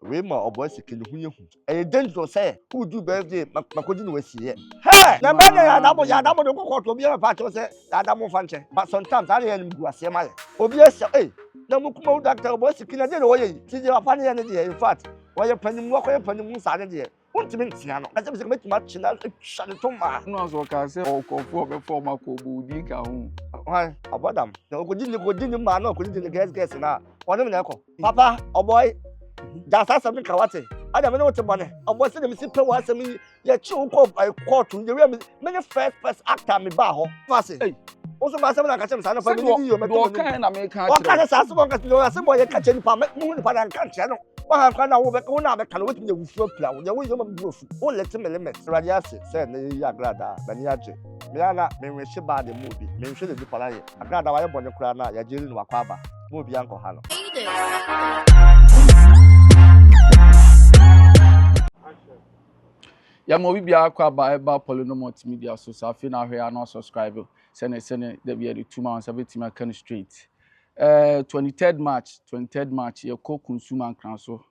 we ma Oboy Siki no hu yehu e dangerous say who do birthday makodi no wasiye hey na banya ya damo no kokoto obi e pa cho say damo fa nche but sometimes I hear him go ase ma ye obi e say eh na mu Kumawood doctor Oboy Siki na dey no ye tije wa fa ne dey in fact wa ye panim wa ko ye panim sa ne dey untimi ntia no ase be metima china twale to ma no aso ka say o kofo be form akobu di ka hu why abodam na ogodi ni ma na ogodi ni guess na wonu na ekọ papa Oboy Jasa something kawate. I don't know what money. I was saying, Mr. Pewa, some ye chew court to the many first actor me baho. Passy. Also, my son, I catch him, son of a you. What kind of make what kind of sassy as you are some boy catching moon for an can't channel. But I'm kind of over one can with me with your plow. The way you move. Oh, let him limits. Radiasi said, Yagrada, Baniaji. Miana, may we ship by the movie. May should be polite. I got our bonnet crown, Yajin Wakaba. Movie Uncle Hano. Ya mo bibia akwa ba Poleeno Multimedia so safi na hwe na subscribe sene the be the 2 months everything I can straight 23rd March ye ko consumer kran so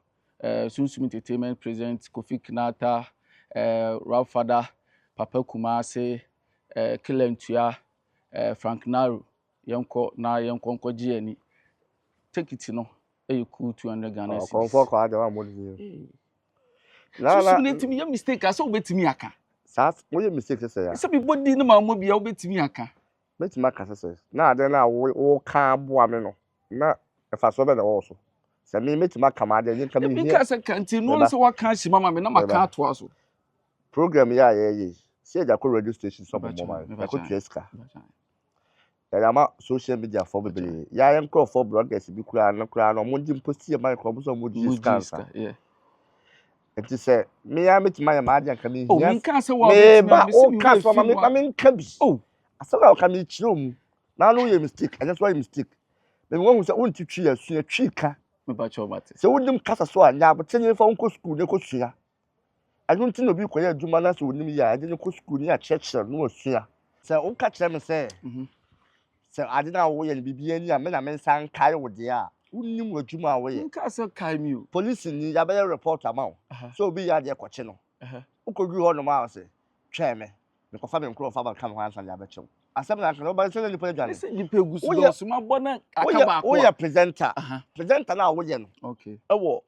Sunsum entertainment present Kofi Kinata Ralph Father Papa Kumase Kilentua Frank Naru yenko giani take it no e cool 200 Ghana cedis comfort kwa de wa mo so me mistake asa obetimi aka sas wo ye mistake say ya so be body no ma mo bia obetimi aka betimi aka say na ade na wo ka aboa me no na efa so be na wo so se me metimi aka ma ade yin ka me here because kanti no so wa kan shi mama me na maka ato aso program ya ye se ja ko radio station so mo ma ko tueska ya ma social media for be ya yen call for bloggers bi kura no mo ndi post ye ma ko so mo di scan yeah. It is say me ya metima ya ma ade kan me oh me kan say wa metima me o kan so ma me kan bi oh asala o kan me chiro mu na no ye mistake I just why mistake me won say won ti twi asu twi ka me ba cho mate say wondim kasa so anya abotenye fa nko school ne ko sua adun ti no bi ko ya adwuma na so wonim ya ade ne ko school ne ya church no sua say o ka kire me say say ade na wo ye bibia ni a me na me san kai wo de a unnim adwuma wo ye nka say kai mi o police ni ya be report am so obi ya de koche no ukodu ho no ma say twa me ko fa me nkro fa ba kam ho ansa ya be chew asem na kan oba say ni pa dwane say ni pa gusu do so ma bona aka ba ko o ya presenter na wo ye no okay ewo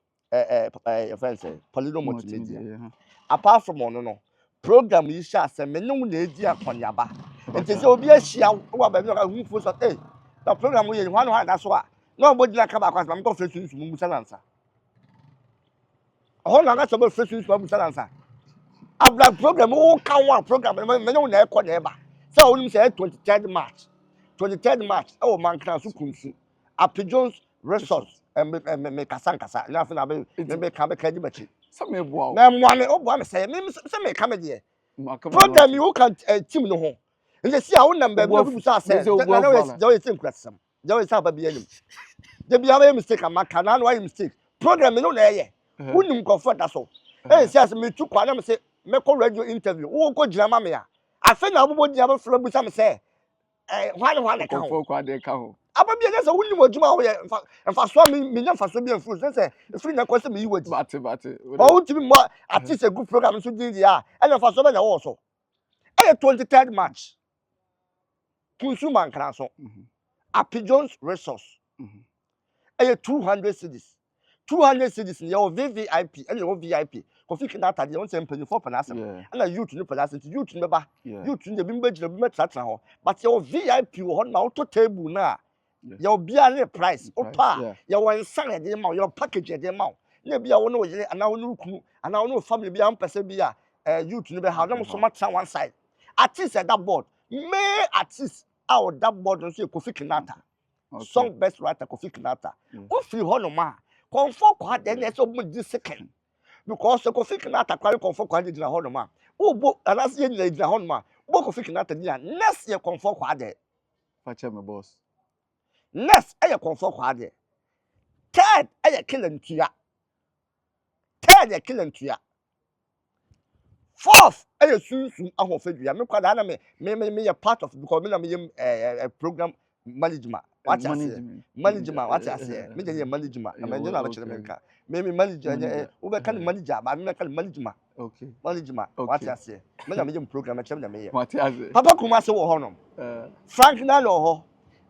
friends Poleeno Multimedia apart from no program yi sha asem me no na edi akonyaba enti say obi ahia wo ba bi ka hu fo so na program wo ye ho no ha da so a no body na ka ba kwa am ko fresh mu musalansa ho na ga so be fresh mu musalansa abla program wo kan one program me no na e ko na e ba say onim say 23rd March oh man kan so kunsu Jones resource me kasa na fa na be me ka di bachi say me boa na mo me o boa me say me ka me de program you can team no ho nje si a wo number bi bu sa say na no we think kwasam jawe sa ba bi anim de bia ba mistake amaka na no mistake program no na eye unim comfort da so say as me tu kwa na me say me ko radio interview wo ko jira ma me ya afa na obobo dia ba flo bu sa me say hwan ka ho kwa de ka ho aba bia na say unim adwuma wo ye mfa so me nya mfa so bia fu say free na ko say me yi wadi bate o utimi mo artist a good program so din dia e na mfa so be na wo so 23rd March consumer kan so Jones resource 200 cedis 200 cedis your VVIP and your VIP Kofi Kinata dey on say for panasem and youth no panasem youth no ba youth no be mbegina be metratra ho but your VIP ho na auto table na your bia price opa your one san dey ma your package dey ma na bia wo no yele ana wo no kunu ana wo no family bia mpese bia youth no be how no so matra one side artist at that board may artist out that board no say Kofi Kinata song best writer Kofi Kinata o free ho no ma comfort kwa dey na so mo di second because Kofi Kinata kwari comfort kwa dey na ho no ma o bo alas ye dey na ho no ma bo Kofi Kinata dey next year comfort kwa dey fache me boss next e comfort kwa dey third e Kilentua third e Kilentua fourth e Sunsum ahofadua me kwada na me part of because me na me program management What you say? Management. What you say? Me dey management. I mean, you know about America. Me manager. We can manager, but me can management. Okay. Management. What you say? Me na me program. Chem na me. What you say? Papa Kumasi wo honom. Frank na lo ho.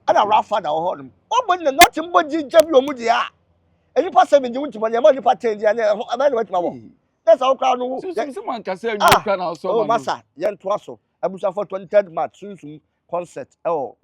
Ana Rafa da wo honom. Obo na nothing but jinja bi omu dia. Any person be wunti money, money pa 10 dia na abana wet ma wo. That's how crowd no. So man can say you can also. Oh massa, yen toaso. Abusa for 23rd March Sunsum concert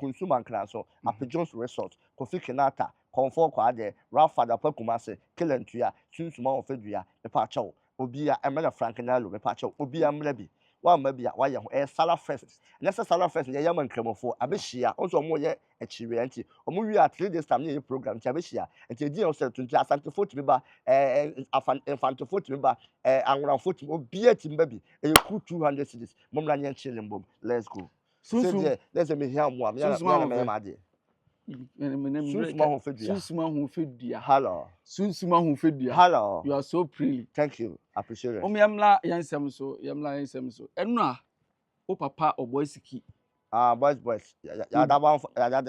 consumer class so Jones Resort, Kofi Kenata, Comfort Kwade, Rafa da Kumasi, Kilentua, Sunsuma of Fedria, the Pacho, Obia, Emena Frankenalo, the Pacho, Obia Mlebi. One maybe why you Salah first. Let's say Salah first, Yaman Cremofo, Abishia, also more yet a chirianti, or movie at 3 days time program, Chabishia, and the deal said to Asante Foot member, and Fanto Foot member, and around foot, or beer team baby, and you cool 200 cities, Momranian chilling boom. Let's go. So, let's me hear one. Sunsuma hu fedia. Hello. Sunsuma hu fedia. Hello. You are so pretty. Thank you. Appreciate it. Yamla yansem so. Enna o papa Oboy Siki. Boys. Ya da one for. Enna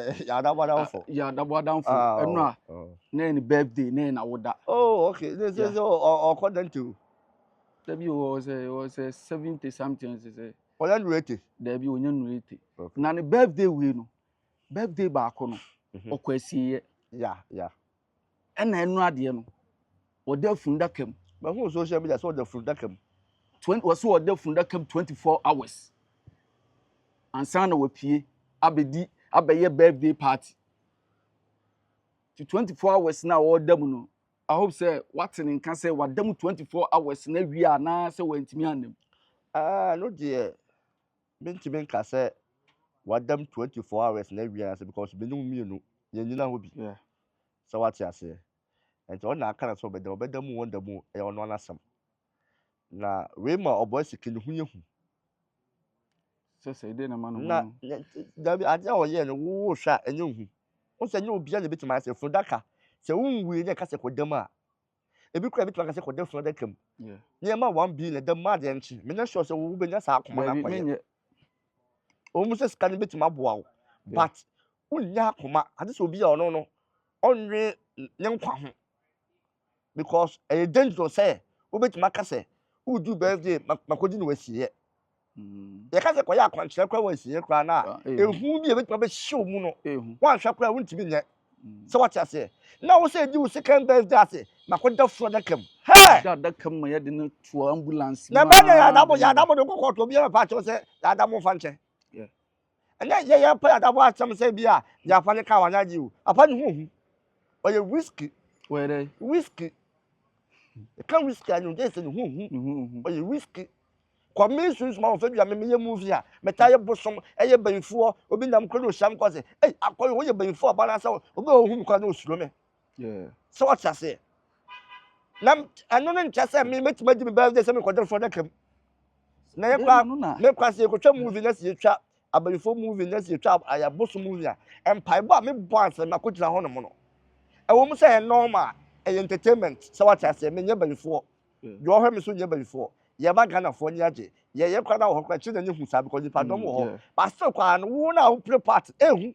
na ni birthday na woda. Oh, okay. This is according to. Debi was 70 something say. Onyan rate. Debi onyan rate. Na ni birthday we no. Birthday ba akono. Okwasiye. Yeah. Enna enu ade no. Oda funda kam. But who social media so the funda kam. 20 was so oda funda kam 24 hours. Ansa na wapie abedi abeye birthday party. To 24 hours na oda mu no. I hope say what in can say what them 24 hours na wi ana say wantimi anem. No dear. Bintimi can say what them 24 hours na wi ana because be no me no. Ye nyina hobi. Yeah. So what you say? And so na aka so be dem won dem e ono anasam. Na we ma Oboy Siki ne hunye hu. So say dey na man Na da bi ade o ye no wo hwa enye hu. O se nye obi a na bitima say fundaka. Se wunwi ne ka se kodam a ebi kura bitima ka se kodam fun dakam yeah ne ma 1 billion dem ma de nchi me na sure se wo benya sa akoma na kwaye o mu se scan bitima boa wo but unya akoma ade se obi a ono no onwe ne nkwa ho because e dangerous say wo bitima ka se wo do birthday makodi no wasiye ye ka se kwaya akwankyere kwa wasiye kwa na ehu bi e bitima be hye mu no wan hwa kwa wuntimi nye. So what you say? Now we say you second birthday ase. Makoda fro da kam. Hey! Da kam ma yede no to ambulance. Na ba ya da bo ko to bi e pa cho say da mo fa nche. Yeah. And ya pa da bo atam say bia ya fa ne ka wa na ji o. Apa ni hu. Oye whiskey. Where dey? Whiskey. E kan whiskey anu dey say hu. Oye whiskey. Commissions ma ofe bia me movie a metaye bosom eye banfuo obi nam ko no sham ko say eh akoy wo ye banfuo balance obi ohun ko na osuro me. Yeah. So what you say? Nam anu no ncha say me metima di me birthday say me ko dey for da kam. Na ye kwa me kwa say ko twa movie na say twa abanfo movie na say twa aya bosom movie a empire ba me boss na ko gina ho no mo no. E wo mu say normal entertainment. So what you say me nya banfo. You all hear me so nya banfo. Ye ba Ghana for nyaje ye kwa na wo kwa chi na nye hu sa because pa dom wo but still kwa no wo na wo play part ehu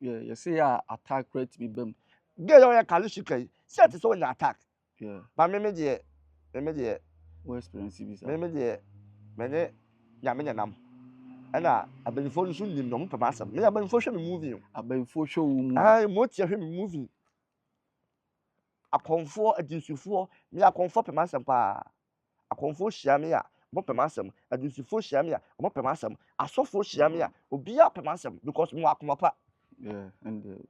you see ya attack rate be bem ge yo ya kalishi kai set so na attack yeah but me de what experience be me de me ne nya me nam ana abenfo so nim no mo pama asam me abenfo hwe me movie abenfo show mu ai mo tie hwe me movie akonfo adisufo me akonfo pama asam pa akonfo hia me a mo pema asem adusifo hia me a mo pema asem asofo hia me a obi a pema asem because mo akoma pa yeah and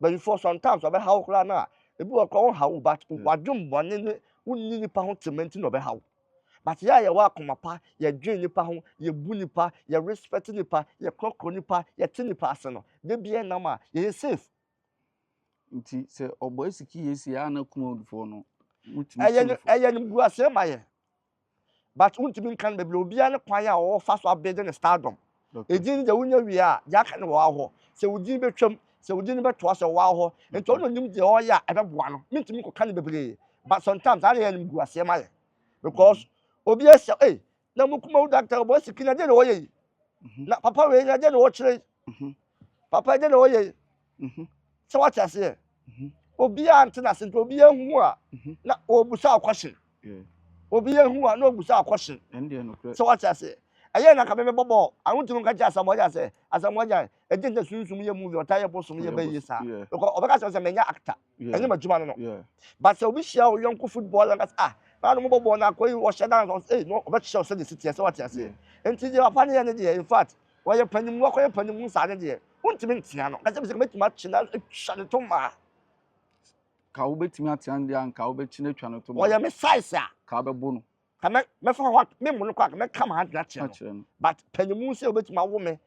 but before sometimes obe hawo kra na ebi wo ko hawo but wadwum bone ne wonni nipa ho tementi no be hawo but ya ye wa akoma pa ye dwen nipa ho ye bu nipa ye respect nipa ye kokko nipa ye ti nipa ase no de bia nam a ye safe nti se Oboy Siki yesi ya na Kumawood fo no eye ni gu ase ma ye. But untimi kan beble obi an kwan ya wo fa so abede ne stardom edin de wunya wi a ya kan wo aho se udin betwam se udin beto so wo aho ento no nim de o ya ebeboa no mintimi ko kan beble but sometimes I am gu ase ma because obi ese na mukuma doctor Oboy Siki na de no ye na papa we na de no wo kire papa de no wo ye So what I say? Obi antena se obi ehu a na obusa question. Obi ehu a na obusa question. So what I say? Aye na ka me bobo. I want to nka ja asamoja say. Asamoja e dey the Sunsum ye movie otaye bosom ye be yisa. Because obeka say menya actor. Enye majuma no. But so we share yonko football and ah na no bobo na koyi o sheda on eh no obeka share say the city so what I say. Enti je papa ne dey in fact wo ye panimu wo ye panimu sa ne dey. Wontimi ntia no. Ka say me tuma china hwale to ma. Ka wo betimi atiande an ka wo bechi na twa no to ma. Wo ye me size a ka bebo no. Ka me fa what me mu no kwa me come hand na che no. But panimu say obetuma wo me.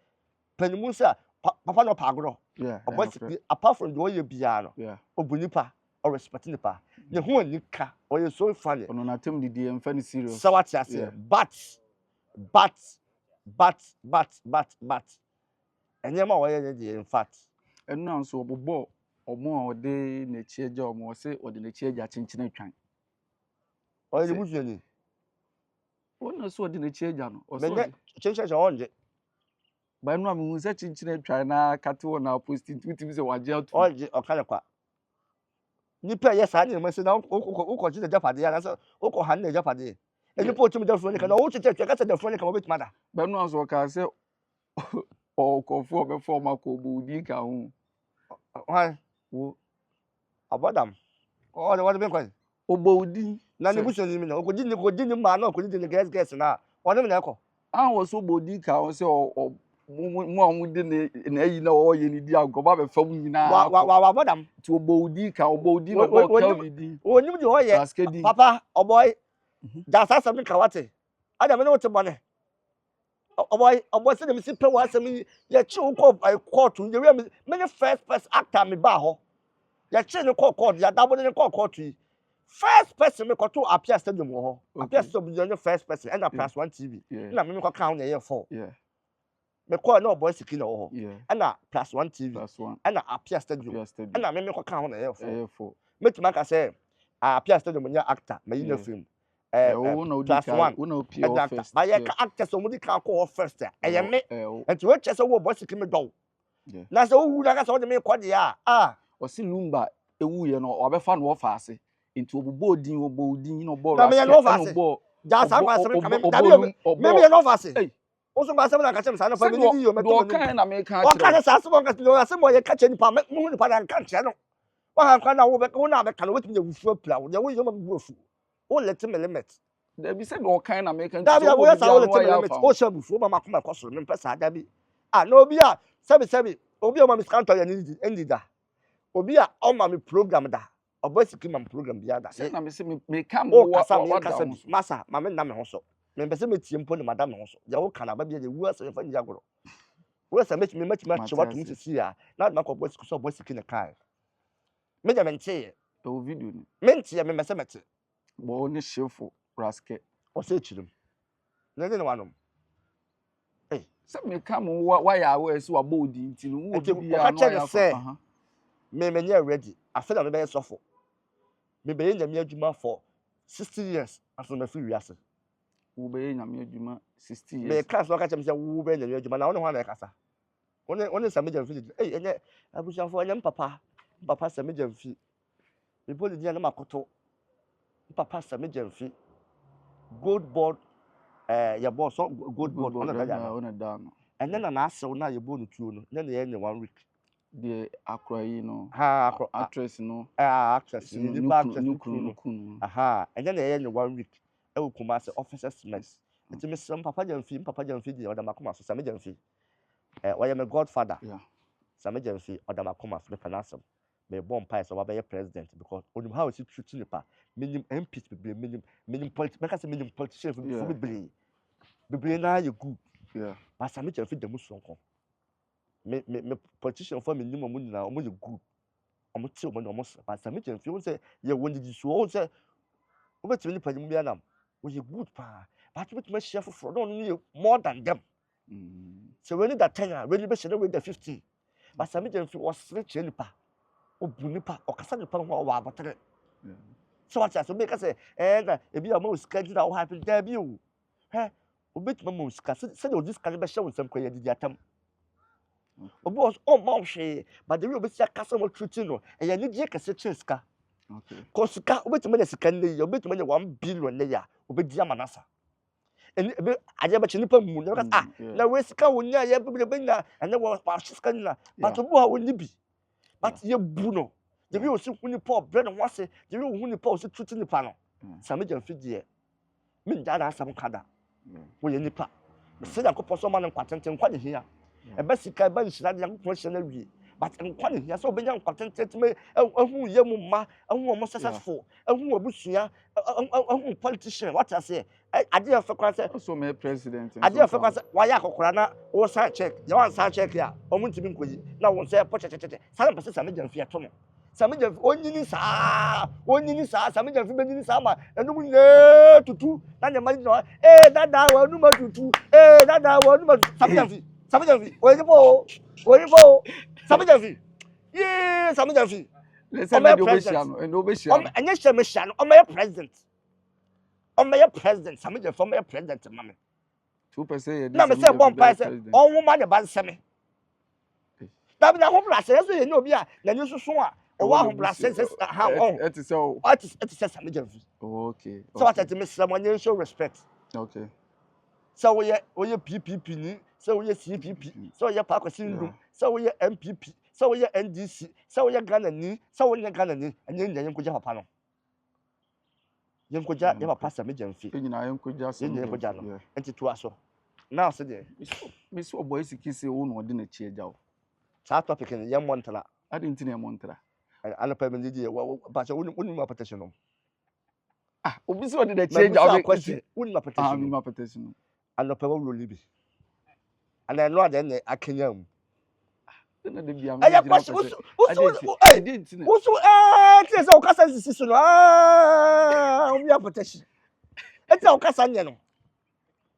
Panimu say papa no pagoro. Oboy Siki apart from the way you bia no. Obunipa or respect nipa. Ne ho anika or you so funny. Ono na tem didi em fa ni serious. So what I say? But enyema wo ye dey in fact. Enu na so obobo omo a ode na chi eja omo se ode na chi eja chenchene twan. O ye busu ni. Ono so ode na chi eja no. O so chenchene onje. Ba enu amu se chenchene twan na kate wo na posting tweet se waje out. Onje okale kwa. Nipa yes ani me se na uko ji de japade ya na se uko han na japade. Eni po tumi de fro ni ka na o chete ka se de fro ni ka mo betima da. Ba enu so ka se o ko fu be form akobo udi ka hu. Why? Wo Abadam. O de what be kwai. Obo udi. Na ni busu ni mi na ko di ni ma na ko di ni guess na. O de me na ko. An wo so obo udi ka o se o mu de na yi na o ye ni di agoba be fam nyina. Wa abadam. Ti obo udi ka obo udi na o Kelvin di. Onim di o ye. Papa Oboy. Da sa sam ka wate. Adam me no te bone. Oboy say dem si pe wa sam ye chi ko court ye we me first person actor me ba ho. Ye chi ni court ya double ni court yi. First person me ko to appear stadium ho. Appear stadium be the first person and plus 1 TV. Na me ko count na ye 4. Me call no Oboy Siki na ho. Na plus 1 TV. And appear stadium. And na me ko count na ye 4. Me tuma ka say appear stadium nya actor me yin film. Plus 1. But ye ka actor so mudi ka call first. E me. And to which say wo Oboy Siki me do. Na say wo na ka say me ko de a. O si lumba ewu ye no obefa no ofase. Into obo odin no ball. Na me no ofase. Ja sa kwa se me ka me me no ofase. O so ba se me na ka che me sa no fa me ni yo me to no kan na me ka che. O ka sa so ka no se mo ye ka che ni pa me mu ni pa na kan che no. Wa han kwa na wo be ko na be ka no wetumi wufu apla. Wo ye wo yo me wufu. O let me limit. There be said no kind na make that be wo say o let me limit. O sha bufu ma makoma ko so me pesa da bi. Ah no obi a sebi obi o ma me scan to ya ni ndi da. Obi a o ma me program da. Oboy Siki ma program bia da. Say na me say me come wa kasa bi. Masa ma me na me ho so. Me be say me tie mpo ni madam me ho so. Ya wo kana ba bia de wu asa fa nja goro. Wo say me che what me see ya. Na ma ko Oboy Siki so Oboy Siki na kai. Me ja me ntie. O video ni. Me ntie me se mete. Bo ni shefo raske. O say chirim. Na de no wanom. Eh, say me come why ya we so abodi nti no wo bia no ya fa. Me nya ready. Afa na me be sofo. Me be nya me adwuma for 60 years aso na fi wiase. Wo be nya me adwuma 60 years. Me class no ka chem say wo be nya me adwuma na won ho na kasa. Won sa me jam fi. Eh enye abushafo anya papa sa me jam fi. Me boli dia na makoto. Papa sa me jam fi. Gold board your boss gold board on that. And then na asew na ye bo no tuo no. Na ye 1 week. The Akra no. Actress no. Actress. Nukunu. Aha. And then ye 1 week. E wo kuma se officers mess. Enti me sem papa jam fi di odamakoma so sa me jam fi. Wa ye me godfather. Yeah. Sa me jam fi odamakoma so me panasem. Me bomb pie so wa be president because onim how is shooting the pa. Minimum MPs be minimum politicians for be na you good. Yeah. But sa me jam fi dem so nko. Me politician for minimum money na omo you good. Omo ti omo na omo but sa me jam fi won say ye won di so won say obetimi ni panyum bia nam we good pa but obetimi share for no more than them. So when that 10 really be share with the 50 but sa me jam fi was rich nipa obunipa okasa nipa ho wa abatere. So what I so make say na e bia ma schedule that will happen there bi o obetimi ma sika say this can be share with some kwa didi atam Obi was on mouth she, but the real be say customer treating no. And you need ka se cheska. Okay. Cause ka obi to me sika ne, obi to me 1 billion ne ya, obi dia manasa. And be aje be chinipa mu, because na we sika wonya ya be na, and then wa sika na. But obi ha woni bi. But ye bu no. The real see huni Paul bread and wase, the real huni Paul se treating the panel. Sami jan fi die. Min da asam kada. Wo ye nipa. Me se da ko poso ma no kwatente nkwa ne hia. Ebe sika ebe nshira de ko hye na wie. But nkwa ne hia so obe nya kwatente me ehu ye mu ma, ehu mo successful, ehu obusua, ehu politician, what I say. Ade e fe kwa say so me president. Ade e fe kwa say wa ya kokora na wo sign check. You wan sign check ya. Omo ntimi nkoyi. Na wo say po cheche. Same pese same jan fi ato no. Same jan onyini saa same jan fi benini saa ma enu mu ne tutu na nya mari no dada wa nu ma tutu dada wa nu ma same jan fi oyi po same jan fi ye same jan fi let's say the obesiano and obesiano anya sheme sha no o my president same jan fi my president mama 2% na me say bon pa say on wo ma de ban seme da bi na ho plus so ye ni obi a na ni susu a o wa ho plus say ha on it is so it is same jan fi okay so what me someone show respect okay so we PPP ni so we CPP so we Pakwasi Ndum so we MPP so we NDC so we Ghana ni so we Ghana ni enye nya yenkoja papa no yenkoja ya papa same jan fi nyina yenkoja so yenkoja no enti to aso now say there Miss Oboy Siki say wo no de na chi agyaw sa topic ni yem montala ade ntine yem montala ana pa me di ba cha woni ma petition no obi so de na chi agyaw woni ma petition mi ma petition ana pa wo libi ana no ade ne akenya mu na de bia me gira uso tese o kasa sisi no o mi petition eti o kasa nye no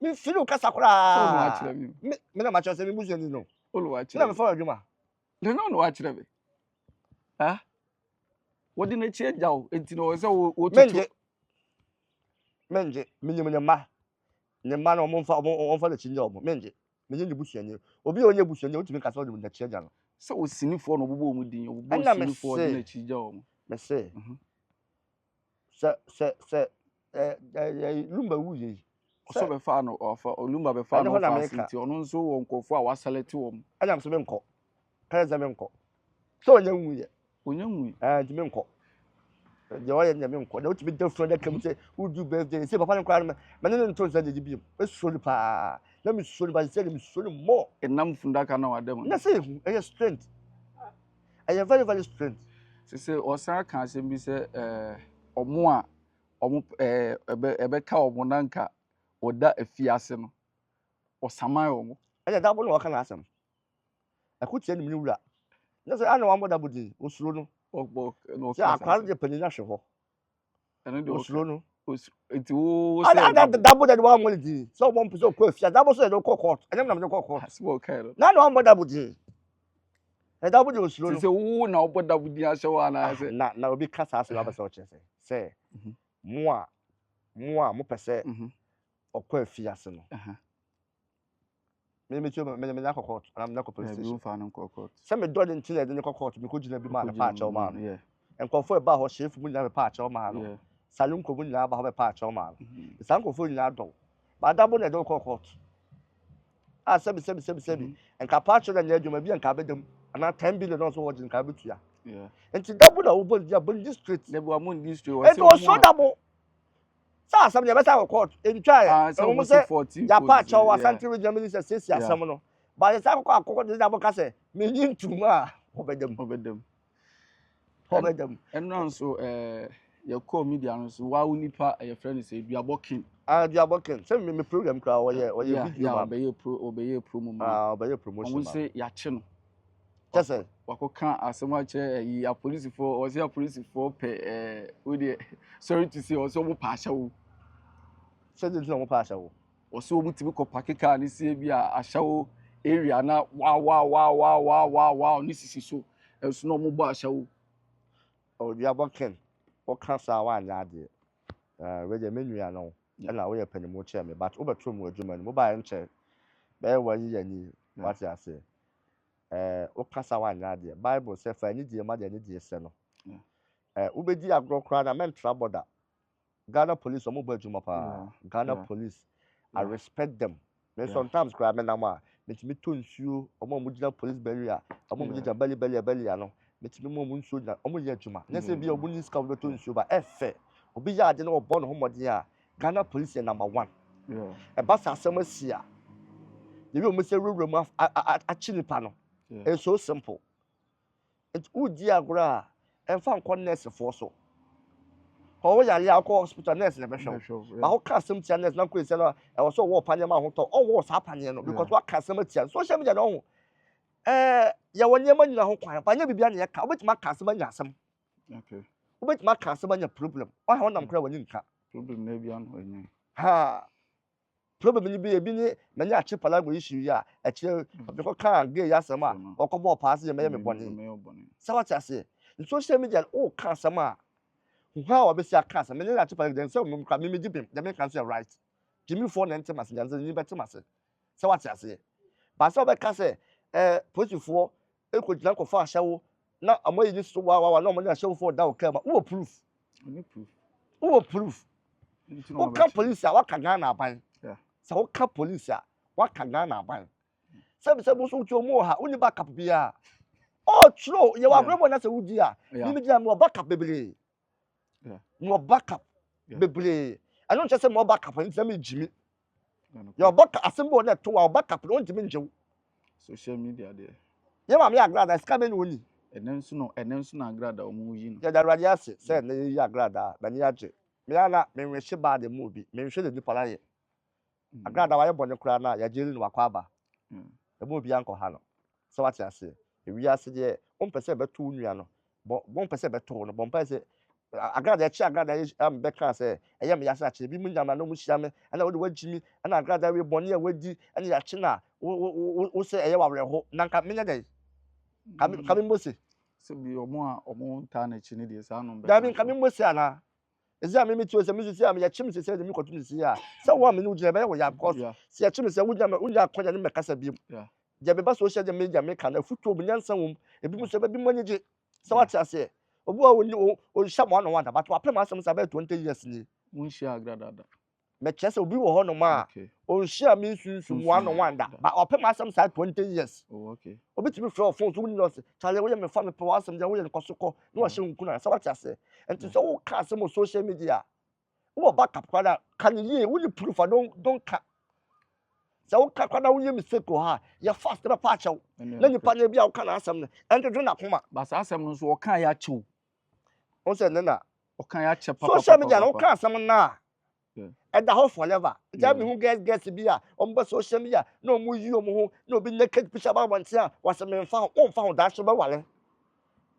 mi feel o kasa kura me na ma cho se mi buzo ni no oluwa na me fa adwuma no wa kire be wo de na chi agyaw enti no se wo tutu menje minyim ne ma no mo fa le chi agyaw mo menje menye ni busuani obi onye busuani otumi kasa o de na chi agyaw no se o sinifo no bobo mu din obo sinifo de na chi agyaw mo me se lumba wuye so be fa no ofa olumba be fa no fa sinti ono nso wo nkofo a waseleti wo anyam so be nko kare za me nko so onye nwuye ntimi nko je wa ye nyame nko na otimi defro da kam se udu birthday se papa nkwa na me ne nto nsa de bibim esori pa na me sori ba se me sori mo enam fundaka na wadam na se hu e strength I am very very strength se osan kan asem bi se omo a omo ebe ka omo nanka oda afiase no osaman omo anya da bo no waka na asem akutie ni wura na se ana wa mo da bodi osuro no ogbo no ya akwa de pani na hwe ho eno de osuro no enti wo se da bo da wa mo di so mo mpo so ko afia da bo so de ko court anya na me ko court asibo kai no na wa mo da bodi da bodi osuro no se wo na obo da bodi ahye wa na se na obi kasa ase wa ba se o che se mo mo pese okwa afiase no me chuo me na court am na police station fa na court se me do de ntine de ne court me ko gina bi ma na pa acha o ma no enkofo e ba ho chef mu na pa acha o ma no salon ko mu na ba ho pa acha o ma no san kofo ni na do ba da bo na de court sebi enka pa acha na nya adwuma bi enka bedam ana 10 billion no so wo gina ka betua enti da bo na wo bo dia bo district le bo amon district wo so da bo sa asam ya beta court entwa o mo se 40 ya pa cha wa santi region minister sesi asam no ba ya sa akoko de da bo ka se me yin tuma obedem enno so ya call media no so wa unipa ya friend say duabokin duabokin se me program kra wo ye video ma obeye promo obeye promotion ma say ya che no just wakoka asema che ya police for o say ya police for pe we dey sorry to say o so mo pa ahya wo se dey no mo pa ahya wo o so mo timi ko pakeka ni se bi a ahya wo area na wa ni sisi so e so no mo ba ahya wo o duabokin o kan sa wa anya de we dey menu ya no na we ye panimo che me but obeto mu adwuma ni mo ba ye nche be wa yi yani what you say okasa wa nya de Bible say fa ni die ma de ni die se no ubedi agro kra na men trouble da Ghana police omo badwuma pa Ghana police I respect them sometimes cry me na ma metimi to nsuo omo mo gina police barrier omo mo gina belly ano metimi mo nsuo na omo ye adwuma na se bia omo ni ska wo to nsuo ba efe obi ya ade na obo no homode a Ghana police number 1 ba sa asem asia ye bi omo se ruru mu a chinipa no it's so simple it udi agora emfa nkɔ nurse for so ho ya ya akɔ hospital nurse na be hwe ba ho ka asem tia nurse na ko ese no e wo so wo panye ma ho to o wo sa panye no because wa ka asem tia social media no ho ya wonye ma nyina ho kwan panye bibia na ye ka obetima ka asem anya asem obetima ka asem anya problem o ha wonam kra wani nka problem na bia no enyi ha problem ni bi ebi ni manya achi pala go issue ya e kire because kan gay ya asem a okobo pass ye me boni sawati ase social media o ka asem a how obesi akasa me na achi pala dem say mo ka me dipim dem can say right Jimmy for na ntem ase dem say ni betem ase sawati ase ba say obe ka say posifo ekojina ko fa ahyawo na amoyi ni so wa na omo na ahyawo for da o ka ma wo proof o ka police a waka Ghana aban sa o ka police a waka Ghana aban se bo so twa mu ha uni backup bia oh true ye wa grebo na se wudi a ni mi dia mo backup bebre mo backup bebre I don't just say more backup and say me Jimmy your backup assemble na to wa backup no Jimmy njew social media there ye ma me agrada ska me no ni enenso na agrada omo yi no ya da radio ase say na yi agrada ba ni age me ana me hwehye ba de mu bi me hwehye de nipa la ye agrada wa ye bone kura na ya jeri no wakwa aba e mu bi anko ha no so what you say e wi ase de on pese be to nua no bon pese be to no bon pese agrada ya chi agrada am be kan say e ye me ya sa chi bi mu nyama no mu hia me ana wo de wagimi ana agrada we bone ya wadi ana ya chi na wo say e ye wa wreho na nka me nya dey kami mose so bi omo ta na chi ne de sa no be da bi kami mose ana ezi am me ti o se me si am ya chim se se de mi kotu ni si ya se wo am ni ujina be wo ya because se ya chim se wunya akonya ni mekasa bi je be ba social media me kan afuto obu nyansa wom ebi mu se be bi mo nyije se what ase obu o sha mo no wanda but wa pem asem sa be 20 years ni mun shi agrada da me chese obi wo ho no ma o share me sunsun mo no wanda but wa pem asem sa 20 years okay obi ti bi frɛ phone so woni no se chale wo ye me fa me pe wa asem ja wo ye nkosoko no wa hye nku na se what ase enti so wo ka asem social media wo backup kwada kan ye wo ni proof don't ka so wo ka kwada wo ye mistake ha ya fast na pa chaw na nipa na bia wo ka na asem ne enti do na koma ba sa asem no so wo kan ya chew o se ne na wo kan ya che papa social media no ka asem na and the whole forever tell me who gets bia on social media no mu yi omo ho no bi naked picture ba wanti a wasem mfa on fa da so be wale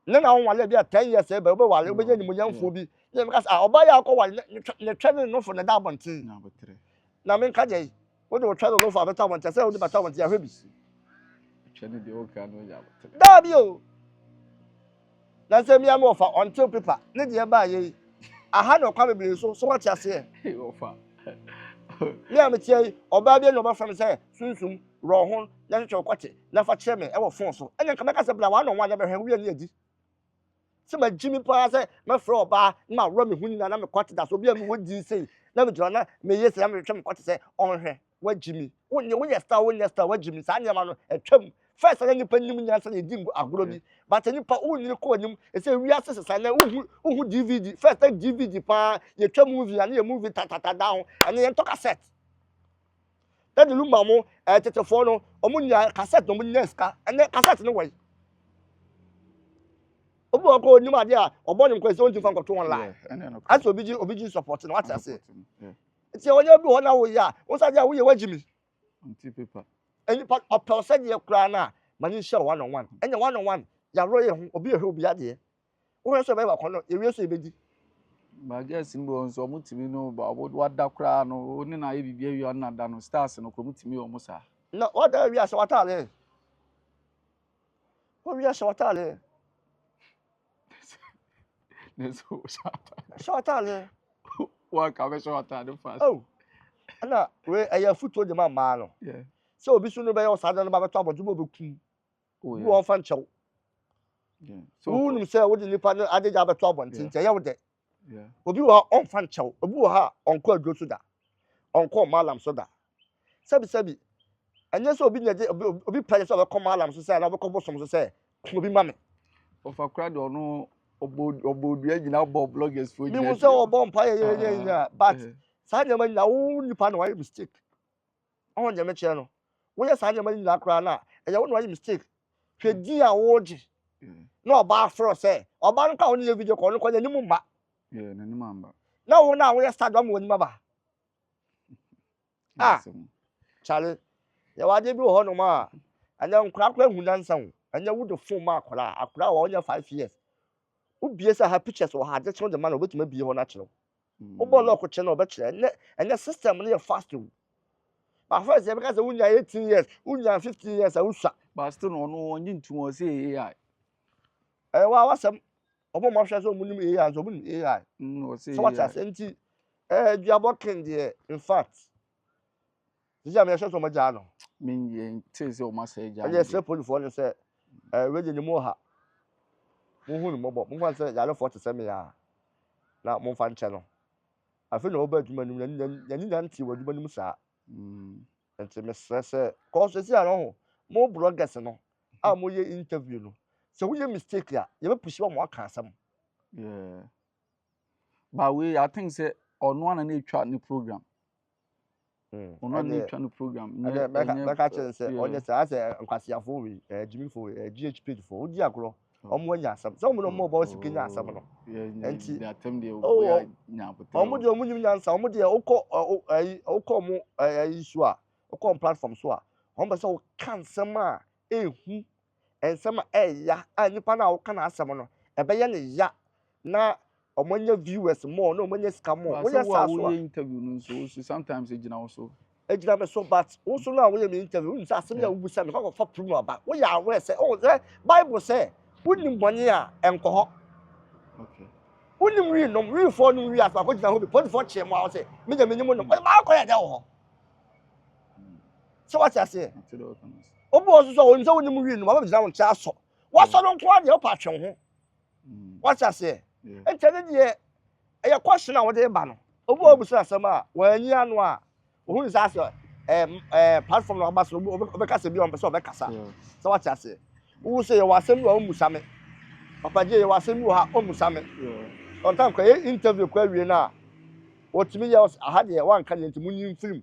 ne na on wale bia 10 years e be wale obeje ni mu yamfo bi ne me ka sa oba ya akọ wale ne twene no for ne da bonti na botre na me nka je wo de wo twene no for beta bonti say wo de beta bonti ya hwebi twene de o ka no ya botre da bi o na say me am offer until paper ne de ba ye aha no kwa bebere so what you say offer me am tie oba bi no ba from say sunsum ro ho na twa kwate na fa kire me e wo phone so enye nka me ka say bla wa no wa na be hwe wi ani adi se ma jimi pa say me fro oba na ro me huni na me kwate da so bi am wo di say na me jona na me yes na me twa me kwate say on hwe wa jimi wo ye star wa jimi sa anya ma no etwam first na nipa nim nyansa na edi agoro bi but nipa unni ko nim e say wi asese sa na uhu DVD first DVD pa ye twa movie na ye movie tatata down and ye to cassette that the lumba mo tetefo no omo nya cassette no mo nya ska and cassette no way obo ko nim ade a obo nim ko say onti fan ko to online as obiji support na what I say ti onye bi ho na wo ya wo sa dia wo ye wagimi anti paper any part of person ye kra na mani share one on one enya one on one ya ro ye ho obi ehwe obi ade wo so be ba kono ye wi so ebedi ba guess mbo nso mutimi no ba wada kra no oni na ye bibia wi na da no stars no ko mutimi o musa na wada wi ase watale wo wi ase watale neso watale wa ka be watale fast oh ana we aya futo de ma no yeah so obi sunu be yo sada no ba beto abojumo be kum bi won fa nchew so wonu say wo de nipa no adeja abeto abontin je ye wo de obi wo on fa nchew obi wo ha onko adwo so da onko malam so da sabi anya so obi nyaje obi pere so obekọ malam so say na obekọ bosom so say obi mame of akra de ono obodu agina obo bloggers for mi wo say obo mpa ye but sa nyama nya wo nipa na why mistake on nyama che no wo ye sa nyama nya akra na eya wo no why mistake hwe di a wo ji no oba afro say oba nka wo ne video call no kwa ni mu mba na ni mamba na wo na wo ye start am wo ni maba chale ya waje bi ho no ma anya nkra hu nansan anya wo de phone ma akra wa onya 5 years ubie sa ha pictures wo ha de chon de man obetuma bi ho na chero wo ball lock che na obekere anya system no ye fast o but first e be ka say unya 18 years unya 15 years awusha but still no onyi ntu o say AI wa wasam obo ma hwe so munim AI so munim AI no say so what as enti duabo ken de in fact Dija me hwe so mo ja no min ye say o ma say ja anya say police for say we je ni mo ha mo hu ni mo bo mo fa say ya le 47 ya na mo fa nche no afi na oba adwuma nim na ni nti wa adwuma nim saa enti me stress ko so si ano ho mo bloggers no a mo ye interview no so we mistake ya ye be push wa mo aka asam but we I think say ono na etwa ni program ono na etwa ni program me ka chen say onye say nkwasiafo we jimifo we GHP fo odi agro omo anya asam so mo no mo ba siki nya asam no enti the attempt dey we nya potem omo de omo nyim nyansa omo de okọ mo isu a okọ platform so a omo be say o kan sam a ehu ensam ya a nipa na o kan asam no ebe ye ne ya na omo nya viewers more no omo nya scam more we ya so interview no so sometimes e gina also ejina me so but also na we me interview we say asem ya wubusa me kwa fa prum aba we ya aware say oh say bible say unim boni a enko ho okay unim wi no wi for no wi asa ko gina ho bi 44 che mo a say me je me nyim no ma ko ya de ho so what you say obo so so unim say unim wi no ma be gina won cha so wa so no nko a de o pa twen ho what you say entene de e question a wo de ba no obo obusa asem a wa anyi anu a who is as platform no abaso obeka se bi on person obeka sa so what you say who say you asem wa musame papa je you asem wa o musame on time ko interview ko awie na otimi ya aha de wan ka nti munyin film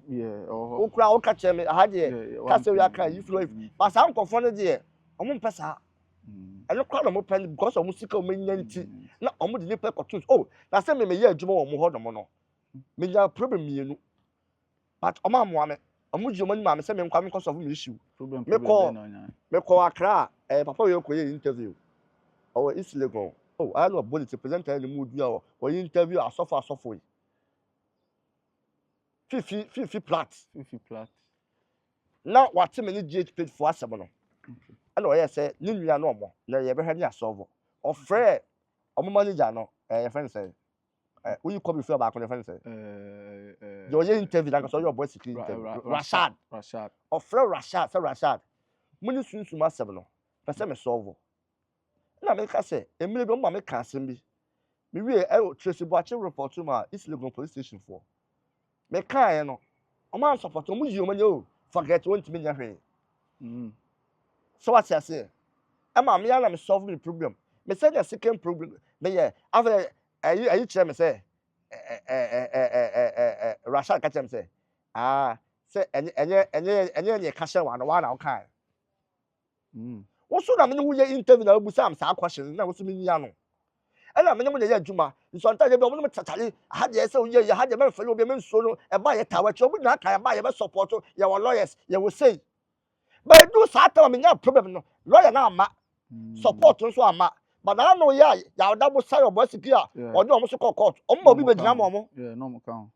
o kura o ka che me aha de ka se ya ka if no but san ko fo no de o mo mpesa eno kwa no mo pen because o mo sika o menya nti na o mo de ni pe ko tools oh na se me ye adwuma o mo ho no mo no me ya problem mienu but oma moame omuji omani ma me se me nkwa me cause of me issue me call Accra papa we ko interview o East Legon oh I know bullet presenter ni mu dua o interview asofo fifi plat na what me ni GH page for asem no and o ye say ni nua no omo na ye be hwa ni asolve o frɛ omo manager no your friend say when you come before back on the friend say your interview like so your Oboy Siki interview Rashad of friend Rashad say Rashad money Sunsum asem no person me solve na me ka say emire bi o ma me ka asem bi me wie trace boache report ma East Legon police station for me kan no o ma support o mu yi o ma o forget won't me nya hwe so what I say am me ya na me solve the problem me say the second problem me yeah after ayi chere me say Rashad ka chere me say say enye ka share wa na o kan wo so na me wo ye interview na obusa am sa question na wo so me nya no ela me nyemo ye adwuma nso anta je bi omo no tatale ha de say ye ha de me fele obi me nso no e ba ye tawa che obi na kan ba ye be support ye wo lawyers ye wo say but do sa ta me nya problem no lawyer na ama support nso ama but I know ya double side Oboy Siki a o de omo so court omo obi be gina mo omo no mo kan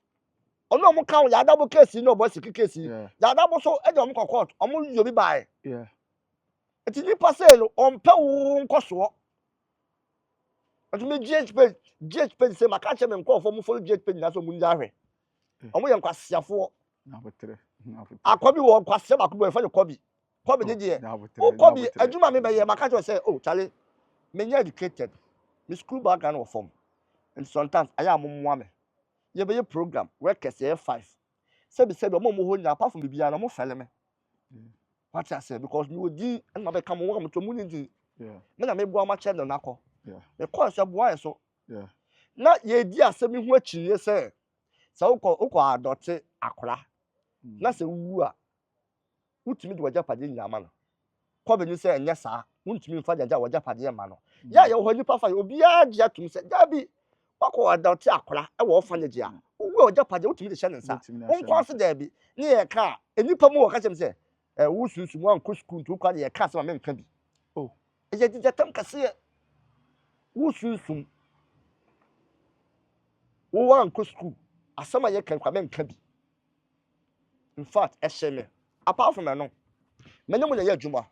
ono omo kan ya double case no Oboy Siki case ya double so e de omo court omo yo bi bai eti ni passe no on pe wo nkoso ati me GH say maka che me nko fo mo follow GH page na so mu nja hwe omo ye nkwasiafo na betre akobi wo nkwase ba ko bo e fa ne kobi Kobe dey. O Kobe adwuma me be ye maka jo say oh Charlie me educated. Me school background of form. And sometimes I am mo me. Ye be program workers ye 5. Say mo ho nya apart from bibia na mo fele me. What I say because me odi and ma be come wo to mu ni di. Yeah. Me na me bo ama channel na ko. Yeah. Me call say boy so. Yeah. Na ye di asem hu akire say uko adote akora. Na se wu a utimi de waja pade nyama no. Kobe ni say enye saa. Untimi mfa jaja waja pade ma no. Ya ye ho nipa fa obi agye atum say dabi wako adote akora e wo fa nje a. Wo waja pade utimi de hye ne nsa. Unkwa se dabi. Ni ye ka enipa mu wo ka chem say wo sunsumu an ko school to kwa ye ka se ma me nka bi. Oh. Eje dijatam kase wo sunsum wo wan ko school asama ye kan kwa me nka bi. In fact esheme apart from no me nyemo ye adwuma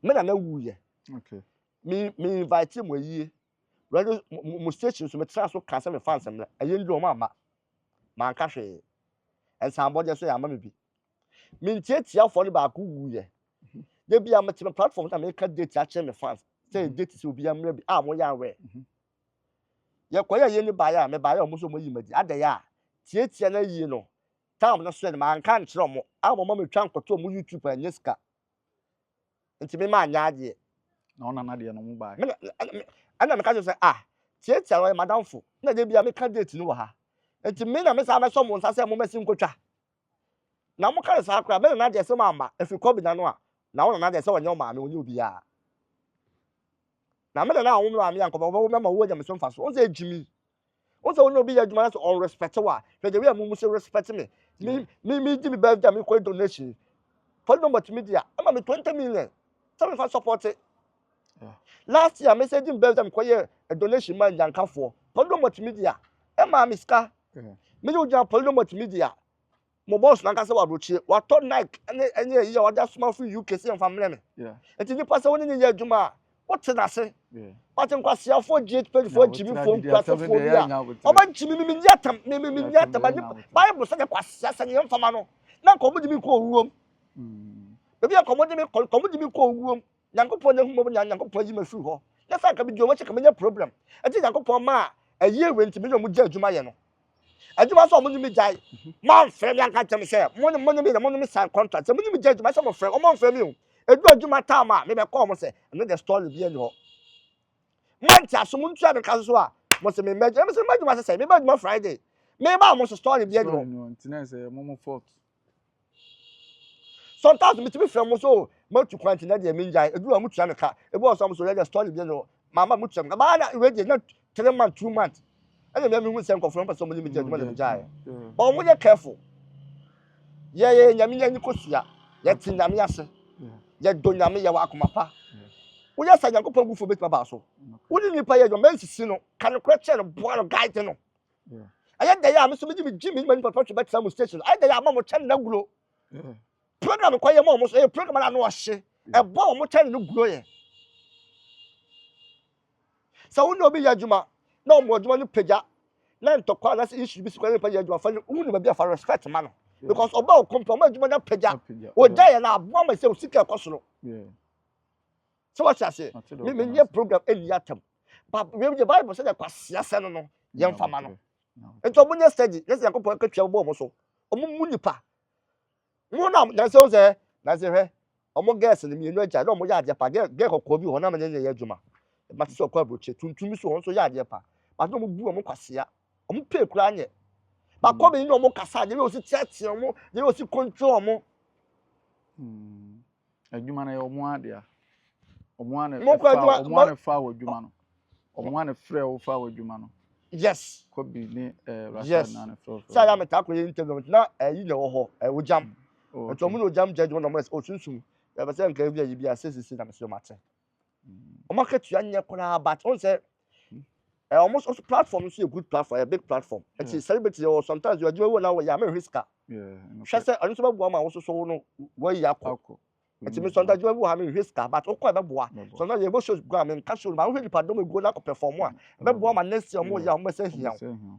me na wu ye. Okay. Me invite mo yie radio mo station so me tra so kan se me fans me aye ndu o ma nka hwe ensambo je so ya ma me bi me ntiatia fo ne ba ko wu ye de bia me te platform na me ka date a che me fans say date se obi amra bi mo ya we ye koya ye ni ba ya me ba ya mo so mo yi madi ada ya tietia na yi no time na so ne ma nka nkyere mo mo me twa nkoto mo YouTube anyeska nti me ma anya ade na ona na de no mo ba ana me ka jo say tietia no madam fo na de bia me ka date ni wo ha nti me na me sa me so mo nsa say mo mesi nkotwa na mo ka sa akra me na de se ma ama efi Kobe na no a na wona na de se wonye ma me wonye obi a na me na wo me ma me yanko bo me ma wo nya me so mfa so on say ejimi on say wonye obi ya adwuma so on respect wa fe de we mu say respect me give me birthday me call donation Poleeno Multimedia ama me 20 million so me fa support it. Last year message in birthday me call a donation man yankafo Poleeno Multimedia ama me ska me you jan Poleeno Multimedia mo boss na kase wa brochie wa to Nike ene ye wa da small free UK say family me enti ni pass woni ye adwuma what na se what nkwa sia 4G page 4G phone class for bia oba jimi mi yatam mi yatam ani bible say kwa sia se ne mfama no na ko mudi mi ko owuom ebi ya ko mudi mi ko owuom yankopon ne humo yankopon ji ma free ho na sa ka bi jo mo che ka me problem enti yankopon ma aye we enti mi no mo ja adwuma ye no adwuma so mo ni mi jai man frɛ me anka tell me say mo ni mi sign contract mo ni mi jai adwuma so mo frɛ o mo frɛ me o edu adwuma time a me be call mo say no the story bi any ho man ti aso mo ntua me ka so a mo say me me say me adwuma say me adwuma Friday me ba mo so story bi any ho ntina say mo fault sometimes me to be frɛ mo so mo tu kwanti na de me jai edu mo tua me ka ebu o so mo so the story bi any ho mama mo tua me ka ba na we dey na 3 months 2 months and then me say confirm person mo ni me jai adwuma na jai but mo dey careful ye nyame nya ni kosua ye ti nyame ase ye do nyame ye wa akoma pa wo ya sa yankopon gufo betima ba so wo ni nipa ye do men sisi no kan ko che no bo no guide no aye da ya me so me ji me nipa pa twa betima station aye da ya ma mo chen na gulo program ko ye mo so program na no hye e bo mo chen no gulo ye so wo no bi ya djuma na mo djuma no pagya na ntokwa na se issue bi sikwa nipa ya djuma fa wo ni ba bia fa respect ma no because oba o kompa ma djuma na pagya o jaya na abo ma se o sika ekosoro so what I say me nye program eni atam but we the Bible say the kwasia se no ye mfama no ento mo nye study let's say kompa ka twa bo mo so o mu nipa mo na se o se na se hwe o mo guess ni mi no aja na o mo ya aje pa ge kokko bi ho na me nye ye djuma but so kwa broche tuntum so ho so ya aje pa but no mo bu o mo kwasia o mo pay kura anye ba ko be ni o mo kasa je we o si tiatie o mo je we o si control o mo adwuma na ye o mo ade a o mo ane fa wo adwuma no o mo ane frɛ wo fa wo adwuma no yes ko bi ni rasa na ne frɛ sa ya meta ko ye interview na yi na wo ho wo jam to mo no jam judge no mo o sunsun ya be say nka bi yi bia sesisi na me so mate o market you anya kura but on say almost also platform is a good platform, a big platform. And see celebrity or sometimes you are doing now ya me risker. She say I so boa ma also so no where ya ko. And me sometimes you have me risker but o ko be boa. Sometimes you go show go am cash ma we nipa do me go na perform a. Be boa ma next year mo ya mo say here.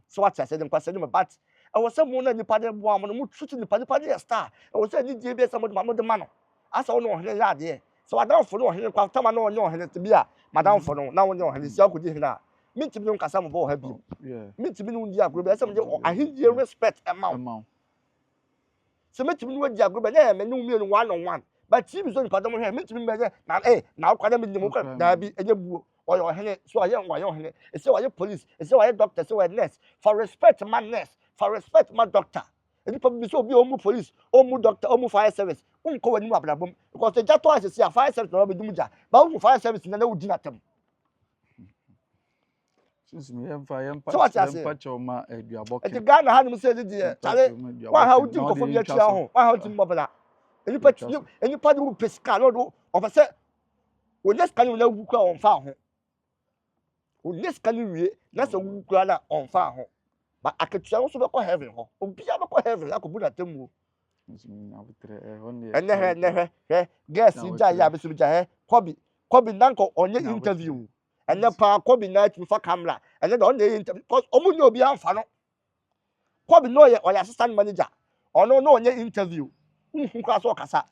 So what I said them kwase them but I was say mo na nipa de boa mo no mo treat nipa dey star. I was say ni dey be some mo de ma no. asa no hene ya de so madam fo no hene kwa tama no onye hene te bia madam fo no na onye hene si akodi hene a mintimi no nkasa mo ha bi mintimi no ndi agro be asem je ahidie respect amount so mintimi no wadi agro be na me no mienu one on one but team so nipa dom he mintimi be na na kwada me nim kwa da bi enye buo oyo hene so aye hene e say oye police e say oye doctor say oye nurse for respect man nurse for respect man doctor any people so be omu police omu doctor omu fire service unko wani mu abrabom because the jato as say fire service no be dumja but omu fire service na wudi na tem Sunsum yempa choma eduabok e Ghana ha nim say dey chale wa ha wudi nkofo bi atia ho wa ha wudi mbobla any part who pesca no of say we just can na wu kwa on fa ho we just can wie na say wu kwa na on fa ho but akatua no so be ko heaven ho obi a be ko heaven akobu na temu he guess ija ya be so bija he kobi nanko onye interview ene pa kobi na ti fa camera ene do onye interview because omu ni obi anfa no kobi no ye oya assistant manager ono no onye interview kwa so kasa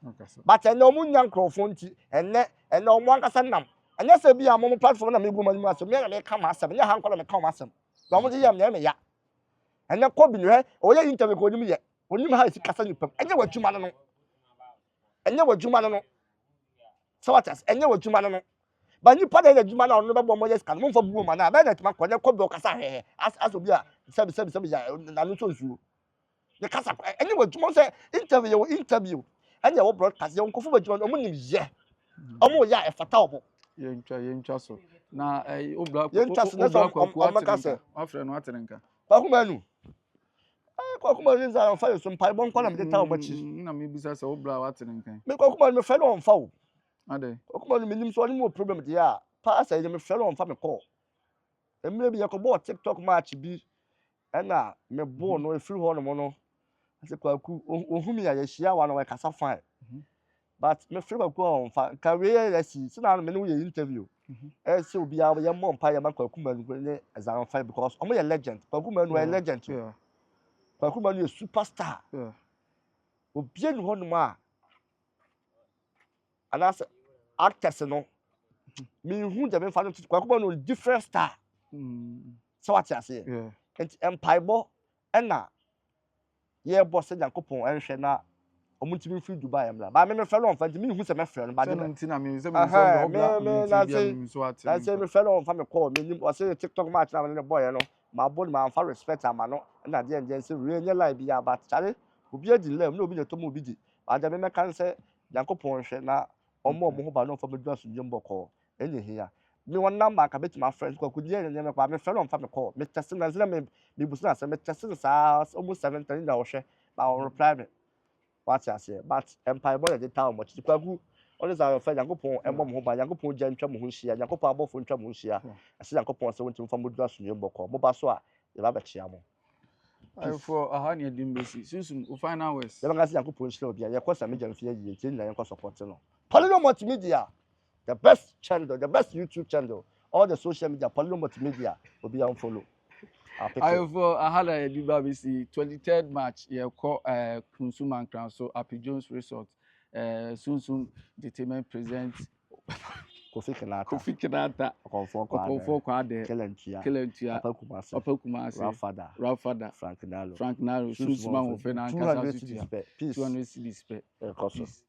but ene omu nya microphone ti ene omu ankasa nam ene se bi amu platform na me gu mani aso me na me kama asem nya han kola me kama asem do mo di yam na me ya ene kobi no he oye interview ko nim ye onim ha isi kasa ni pam enye wadwuma no so what else enye wadwuma no ba ni pa na dwuma na ono be bo mo yes kan mo fa buo ma na ba na tuma ko ne kobi o kasa he as obi a sabi ya na no so nsuo ne kasa enye wadwuma say interview enye wo broadcast ye nkofo wadwuma omo nim ye omo ya e fata obo yentwa so na obla afre no atenenka ba kuma nu kwa kuma nza on fa so mpai bon kwa na me ta o machi na me bisa se obla watenenka me kwa kuma me fe no on fa o ade kwa kuma me nim so ni mo problem de ya pa asa me fe no on fa me call emre bi yakobo TikTok match bi na me bo no e free ho no mo no ase kwa ku ohumi ya hia wa no we kasa fine but me free kwa on fa ka we ya si na me no ye interview se obi ya ye mo mpa ya kwa kuma nu ne azan fa because omo ye legend kwa kuma nu legend kwa kuma nu superstar obi enu ho no ma anas actors no me hu de me fa no kwa kuma nu different star so what you say empire na ye boss Yakopon enhwe na omuntimi fi Dubai amla ba me fe no fa me hu se me fe no ba de na me se me so obla me so ati na say me fe no fa me call me nim o say TikTok match na me boy no ma bo ma fa respect ama no na de nje say we nye live ya but chale obi adi lem na obi ne to mo obi di ba de me kan say Yakopon hwe na omo ho ba no fa me dua so njembo ko enye hia me one number ka bet my friends ko kudie ne me kwa me fe no fa me call me test na zira me busu na say me test sa almost 7:30 na wo hwe ba o reply me what I say but empire boy dey town much kwagu always our friend Yakopon emom ho ba Yakopon je ntwa mo ho hia Yakopon abofo ntwa mo ho hia ase Yakopon se wontim fa mo dua so njembo ko mo ba so a ye ba chia mo for ahani edimbesi Sunsum final words ye ba kasi Yakopon hia obi ye kosa me jamfie ye tin na ye ko support no Poleeno Multimedia the best channel the best YouTube channel all the social media Poleeno Multimedia obi am follow for ahala edibabisi 23rd match ye ko Sunsum and so Happy Jones Resort Sunsum Determined present Kofi Kenata Okonfo kwa de Kelentua Opakumasi Ralfada Frank Nalo Sunsum and Fena Kasa 200 cedis per peace